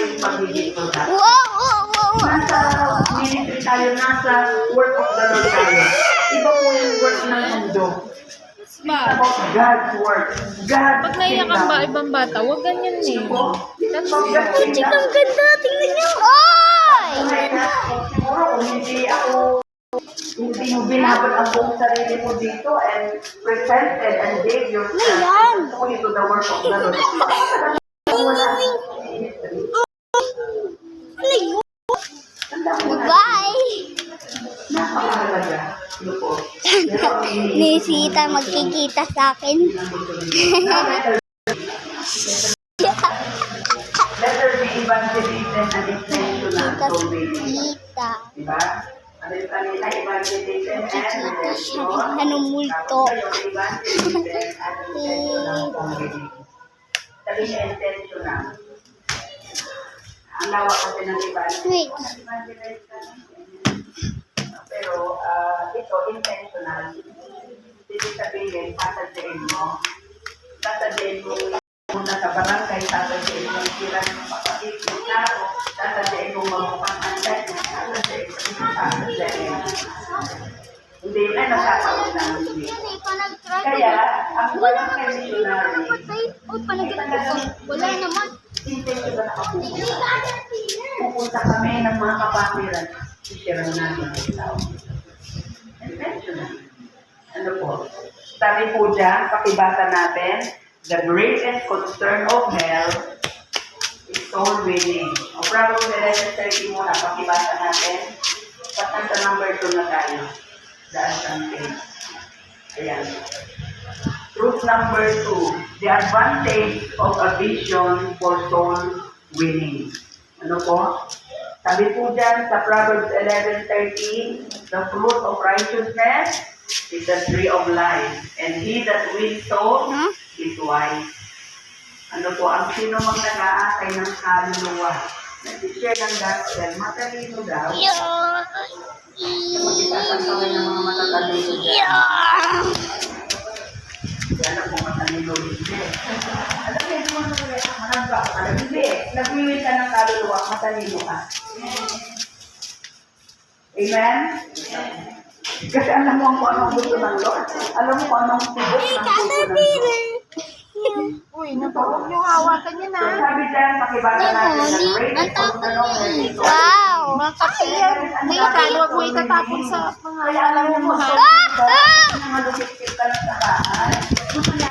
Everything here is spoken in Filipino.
yung pagiging product. Wow! Nasa ministry tayo, nasa work of the Lord tayo. Iba po yung work ng mundo. It's about God's work. God's Pag naiyak ang ibang bata, huwag ganyan eh. Puchi kang ganda. Tingnan niyo. Ay! Siguro kung hindi mo binabot ang buong sarili mo dito and presented and gave yourself fully to the work of the Lord. Bye! Napakahalaga. Ni Sita magkikita sa akin. Let there be evangelism and intentional Kita soul winning. Sita. Diba? Ano yung kanina? Evangelism and Kita siya rin intentional. anong multo. Yung evangelism and intentional soul winning. Sabi niya intentional. Ang lawak kasi ng Wait. evangelism. Pero ito, intentional. Hindi sabihin, sasadyain mo. Sasadyain mo muna sa barangay, sasadyain mo sila ng kapatid, yung tao, sasadyain mo magmukhang anday, sasadyain. Hindi yun ay nagkakaroon ng hindi. Kaya, ang barangay missionary, Wala naman. intentional na kapuso. Pupunta kami ng mga kapatiran, isirang natin ang tao. Intentional. Ano po? Sabi po dyan, pakibasa natin, the greatest concern of hell is soul winning. O Proverbs 11:30 muna, pakibasa natin. Patang sa number 2 na tayo. Daan sa page. Ayan. Truth number 2, the advantage of a vision for soul winning. Ano po? Sabi po dyan sa Proverbs 11:13, the fruit of righteousness is the tree of life, and he that wins souls is wise. Ano po, ang sino mang nag-aakay ng kaluluwa, nag-share ng gospel, matalino daw. Mag-itasan kami ng mga matatalino dyan. Yan ang mga matalino hindi. Alam mo, hindi mo managba ka. Hindi, nag-wiwin ka ng kaluluwa, matalino ka. Amen? Kasi alam mo kung anong gusto ng Lord. Alam mo kung anong sibok ng gusto ng Lord. Uy, huwag niyo hawakan yan So sabi dyan, pakibasa natin na greatest concern of hell. Wow! Kasi yan, may ikalo, huwag mo itatapon sa mga Kaya alam mo, mahal. malukit ka lang sa bahay. Gusto niya